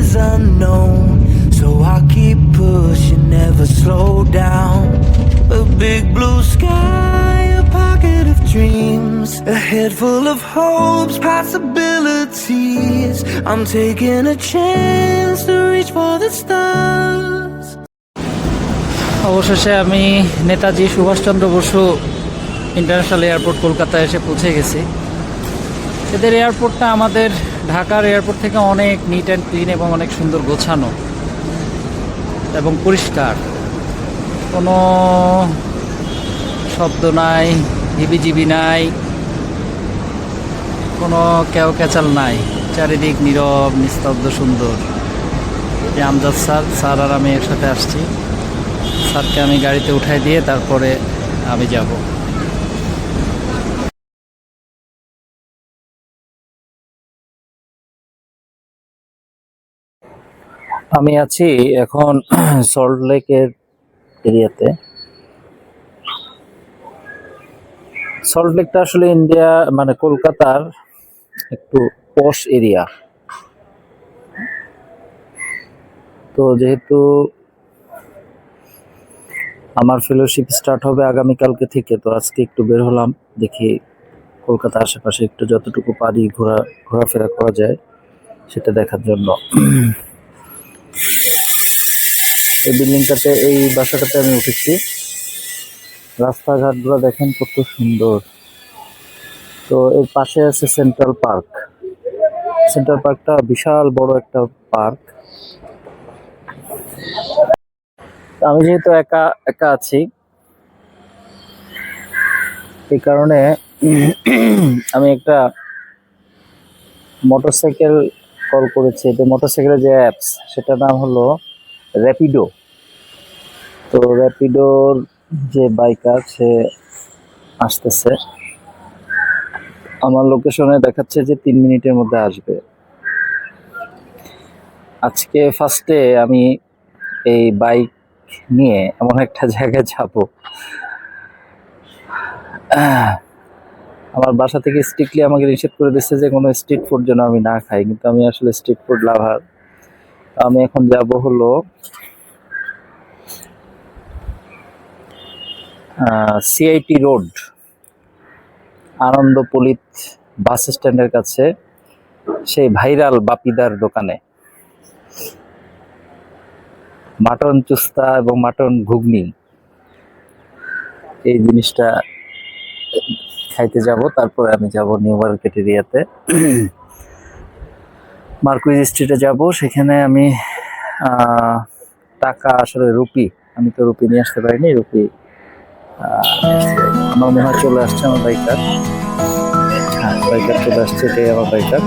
is unknown, so I keep pushing, never slow down. A big blue sky, a pocket of dreams, a head full of hopes, possibilities. I'm taking a chance to reach for the stars. অবশেষে আমি Netaji Subhash Chandra Basu international airport কলকাতায় এসে পৌঁছে গেছি। এদের এয়ারপোর্টটা আমাদের ঢাকার airport থেকে অনেক নিট অ্যান্ড ক্লিন এবং অনেক সুন্দর গোছানো এবং পরিষ্কার, কোনো শব্দ নাই, হিবিজিবি নাই, কোনো ক্যাচাল নাই, চারিদিক নীরব নিস্তব্ধ সুন্দর। যে আমজাদ স্যার আর আমি একসাথে আসছি। স্যারকে আমি গাড়িতে উঠাই দিয়ে তারপরে আমি যাব। আমি আছি এখন সল্ট লেকের এরিয়াতে। সল্ট লেকটা আসলে ইন্ডিয়া মানে কলকাতার একটু পশ এরিয়া। তো যেহেতু আমার ফেলোশিপ স্টার্ট হবে আগামীকালকে থেকে, তো আজকে একটু বের হলাম, দেখি কলকাতার আশেপাশে একটু যতটুকু পারি ঘোরাফেরা করা যায় সেটা দেখার জন্য। এই বিল্ডিংটাতে, এই বাসাটাতে আমি উঠেছি। রাস্তাঘাটগুলো দেখেন কত সুন্দর। তো এর পাশে আছে সেন্ট্রাল পার্ক। সেন্ট্রাল পার্কটা বিশাল বড় একটা পার্ক। আমি যেহেতু একা একা আছি, এই কারণে আমি একটা মোটরসাইকেল কল করেছি। যে মোটরসাইকেলের যে অ্যাপস, সেটার নাম হলো র্যাপিডো। তো র্যাপিডোর যে বাইকার সে আসতেছে, আমার লোকেশনে দেখাচ্ছে যে 3 মিনিটের মধ্যে আসবে। আজকে ফার্স্টে আমি এই বাইক নিয়ে এমন একটা জায়গায় যাব, আমার বাসা থেকে স্ট্রিক্টলি আমাকে নিষেধ করে দিচ্ছে যে কোনো স্ট্রিট ফুড যেন আমি না খাই, কিন্তু আমি আসলে স্ট্রিট ফুড লাভার। আমি এখন যাব হলো সিআইটি রোড, আনন্দপল্লিত বাস স্ট্যান্ডের কাছে, সেই ভাইরাল বাপিদার দোকানে মাটন চুস্তা এবং মাটন ঘুগনি এই জিনিসটা খাইতে যাব। তারপরে আমি যাব নিউ মার্কেট এরিয়াতে, মার্কুইজ স্ট্রিটে যাব। সেখানে আমি টাকা আসলে রুপি, আমি তো রুপি নিয়ে আসতে পারিনি। রুপি আমার মনে হয় চলে আসছে আমার বাইকার। হ্যাঁ, বাইকার চলে আসছে, এটাই আমার বাইকার।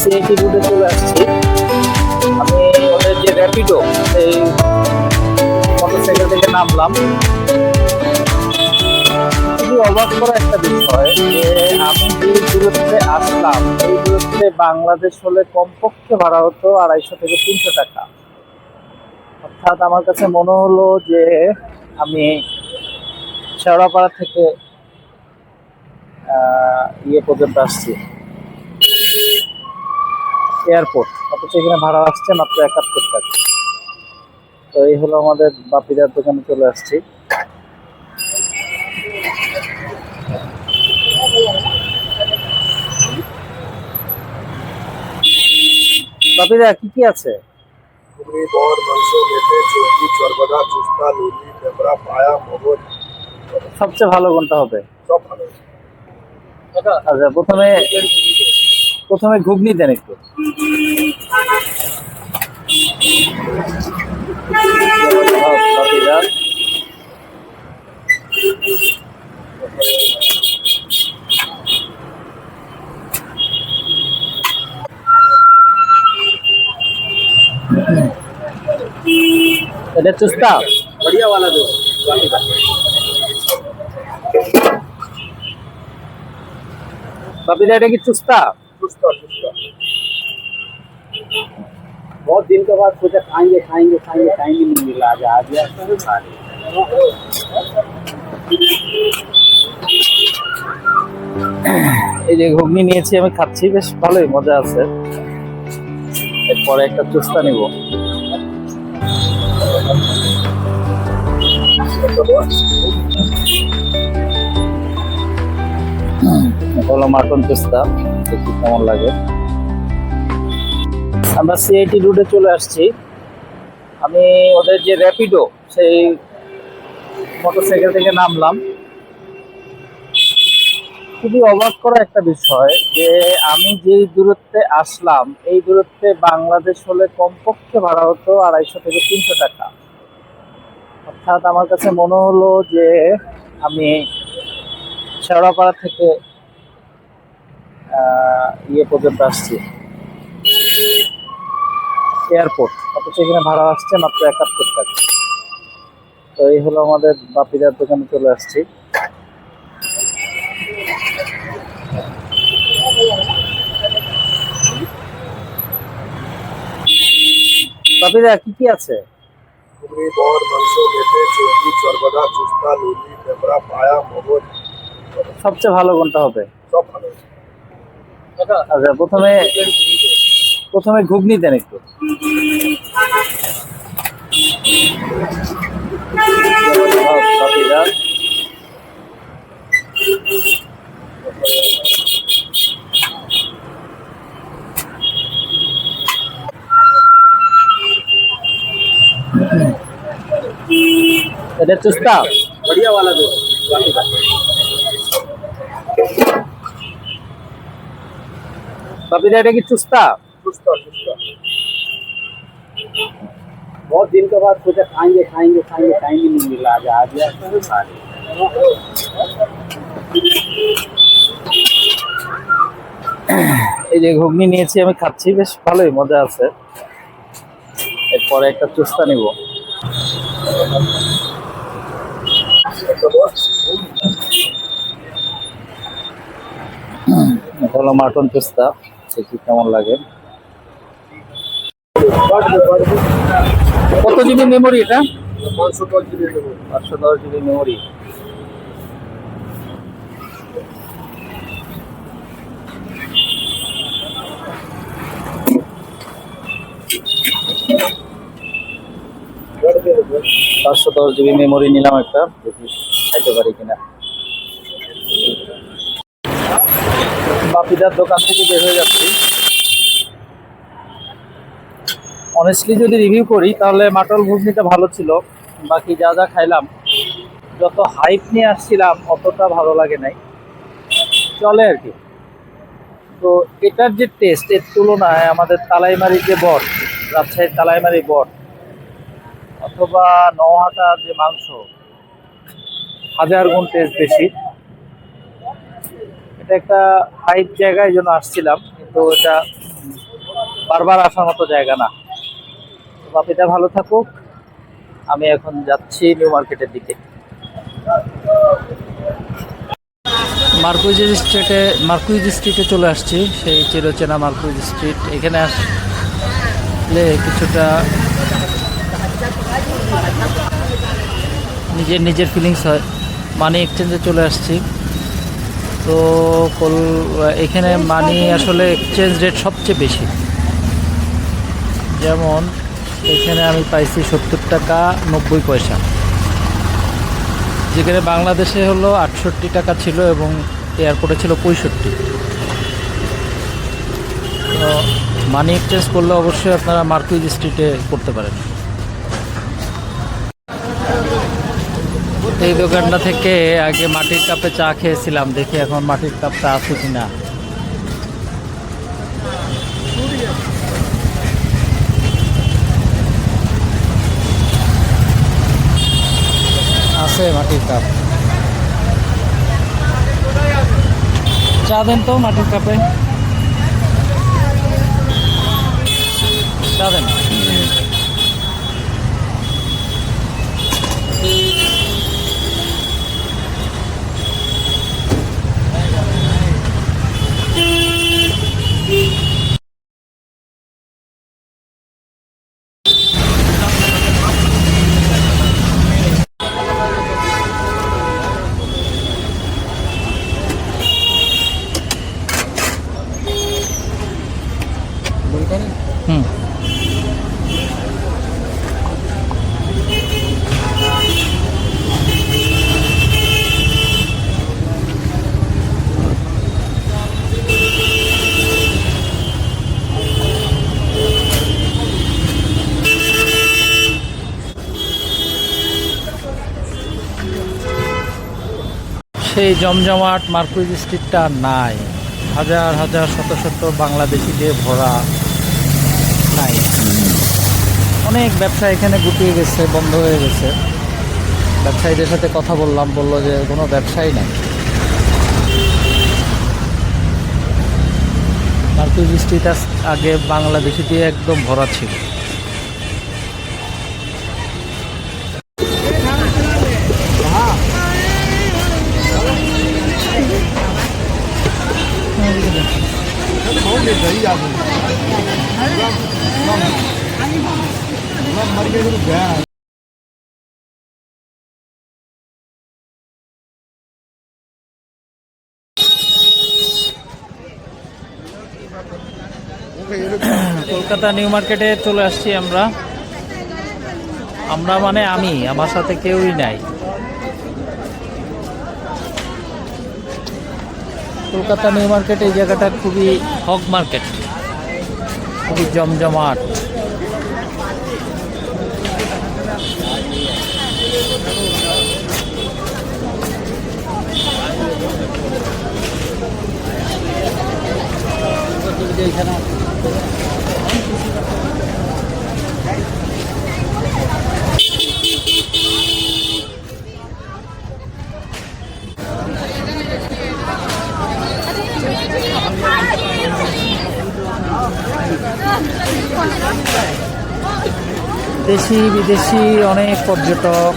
সিআইটি রোডে চলে আসছি। আমি ওদের যে র্যাপিডো, এই মোটরসাইকেল থেকে নামলাম। খুবই অবাক করা একটা বিষয় যে আমি যে দূরত্বে আসলাম এই দূরত্বে বাংলাদেশ হলে কমপক্ষে ভাড়া হতো 250 থেকে 300 টাকা। অর্থাৎ আমার কাছে মনে হলো যে আমি শেওড়াপাড়া থেকে ইয়ে পর্যন্ত আসছি, এয়ারপোর্ট, অথচ এখানে ভাড়া আসছে মাত্র 71 টাকা। তো এই হলো আমাদের বাপিদার দোকানে চলে আসছি। বাপিদা কি কি আছে? ঘুগনি, বর, মাংস, মেটে, চর্বি, চরবদা, চুস্তা, লুলি, পেঁপড়া, পায়া, মগজ, সবচেয়ে ভালো কোনটা হবে? সব ভালো। আচ্ছা, প্রথমে প্রথমে ঘুগনি দেন একটু। বাপিদা এটা চুস্তা बढ़िया वाला दो। বাপিদা, এটা কি চুস্তা? चुस्ता चुस्ता। बहुत दिन के बाद सोचा खाएंगे खाएंगे खाएंगे, टाइम ही नहीं मिला, आज आ गया तो खा लिया। এই যে ঘুগনি নিয়েছি, আমি খাচ্ছি, বেশ ভালোই মজা আছে। এরপরে একটা চুস্তা নিব। হলো মাটন চুস্তা, দেখি কেমন লাগে। আমরা সিআইটি রুটে চলে আসছি। আমি ওদের যে র্যাপিডো সেই মোটরসাইকেল থেকে নামলাম। খুবই অবাক করা একটা বিষয় যে আমি যেই দূরত্বে আসলাম এই দূরত্বে বাংলাদেশ হলে কমপক্ষে ভাড়া হতো 250 থেকে 300 টাকা। অর্থাৎ আমার কাছে মনে হলো যে আমি শেওড়াপাড়া থেকে ইয়ে পর্যন্ত আসছি, এয়ারপোর্ট, অথচ এখানে ভাড়া আসছে মাত্র 71 টাকা। তো এই হলো আমাদের বাপিদার দোকানে চলে আসছি। বাপিদা কি কি আছে? ঘুগনি, বর, মাংস, মেটে, চর্বি, চরবদা, চুস্তা, লুলি, পেঁপড়া, পায়া, মগজ, সবচেয়ে ভালো কোনটা হবে? সব ভালো। আচ্ছা, প্রথমে ঘুগনি দেন একটু। বাপিদা এটা চুস্তা बढ़िया वाला दो। বাপিদা, এটা কি চুস্তা? चुस्ता चुस्ता। बहुत दिन के बाद सोचा खाएंगे खाएंगे खाएंगे, टाइम ही नहीं मिला, आज आ गया तो खा लिया। এই যে ঘুগনি নিয়েছি, আমি খাচ্ছি, বেশ ভালোই মজা আছে। এরপরে একটা চুস্তা নিব। এটা হলো মাটন চুস্তা, দেখি কেমন লাগে। কত জিবি মেমোরি এটা? 510 GB দেবো। 510 জিবি মেমোরি। बढ़ के देबো। 510 জিবি মেমোরি নিলাম একটা, দেখি খাইতে পারি কিনা। বাপিদার দোকান থেকে বের হয়ে যাচ্ছি। অনেস্টলি যদি রিভিউ করি তাহলে মাটন ঘুগনিটা ভালো ছিল, বাকি যা যা খাইলাম যত হাইপ নিয়ে আসছিলাম অতটা ভালো লাগে নাই, চলে আর কি। তো এটার যে টেস্ট, এর তুলনায় আমাদের তালাইমারির যে বট, রাজশাহীর তালাইমারি বট অথবা নওহাটার যে মাংস, 1000 গুণ টেস্ট বেশি। এটা একটা হাইপ জায়গায় জন্য আসছিলাম, কিন্তু এটা বারবার আসার মতো জায়গা না। বাপিটা ভালো থাকুক, আমি এখন যাচ্ছি নিউ মার্কেটের দিকে। মার্কুইজ স্ট্রিটে চলে আসছি, সেই চিরচেনা মার্কুইজ স্ট্রিট। এখানে আসলে কিছুটা নিজের ফিলিংস হয়। মানি এক্সচেঞ্জে চলে আসছি। তো এখানে মানি আসলে এক্সচেঞ্জ রেট সবচেয়ে বেশি। যেমন এখানে আমি পাইছি 70 টাকা 90 পয়সা, যেখানে বাংলাদেশে হলো 68 টাকা ছিল এবং এয়ারপোর্টে ছিল 65। তো মানি এক্সচেঞ্জ করলে অবশ্যই আপনারা মার্কুইজ স্ট্রিটে করতে পারেন। এই দোকানটা থেকে আগে মাটির কাপে চা খেয়েছিলাম, দেখি এখন মাটির কাপটা আছে কিনা। আছে মাটির কাপ, চা দেন তো মাটির কাপে, চা দেন। হুম, সেই জমজমাট মার্কুইজ স্ট্রিটটা আর নাই। হাজার হাজার শত শত বাংলাদেশি দিয়ে ভরা নাই। অনেক ব্যবসা এখানে গুটিয়ে গেছে, বন্ধ হয়ে গেছে। ব্যবসায়ীদের সাথে কথা বললাম, বললো যে কোনো ব্যবসাই নাই। মার্কুইজ স্ট্রিট আগে বাংলাদেশি দিয়ে একদম ভরা ছিল। কলকাতা নিউ মার্কেটে চলে আসছি আমরা মানে আমি, আমার সাথে কেউই নাই। কলকাতা নিউ মার্কেট এই জায়গাটা খুবই হক মার্কেট, খুবই জমজমাট। দেশি বিদেশি অনেক পর্যটক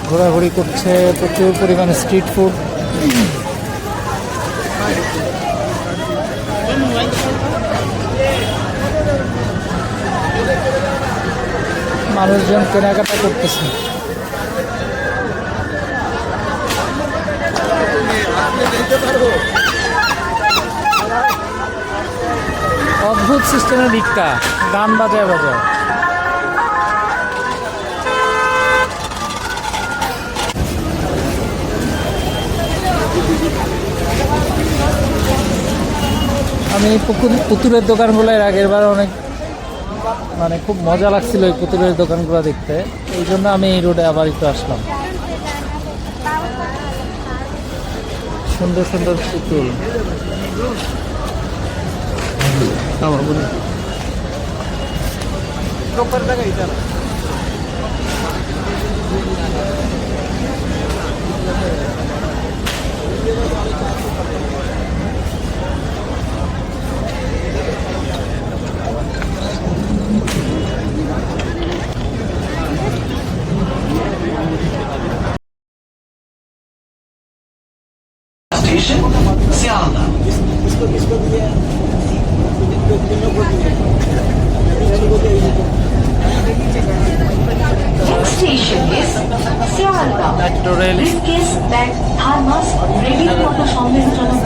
ঘোরাঘুরি করছে, প্রচুর পরিমাণে স্ট্রিট ফুড। মানুষজন কেনাকাটা করতেছে। অদ্ভুত সিস্টেমের ভিক্ষা, গান বাজায় বাজায়। আমি পুতুলের দোকানগুলো এর আগের বার অনেক খুব মজা লাগছিল এই পুতুলের দোকানগুলো দেখতে, এই জন্য আমি এই রোডে আবার একটু আসলাম। সুন্দর সুন্দর পুতুল। করে এলি ব্রিফকেস, ব্যাগ, থার্মাস, রেডিওর মতো সন্দেহজনক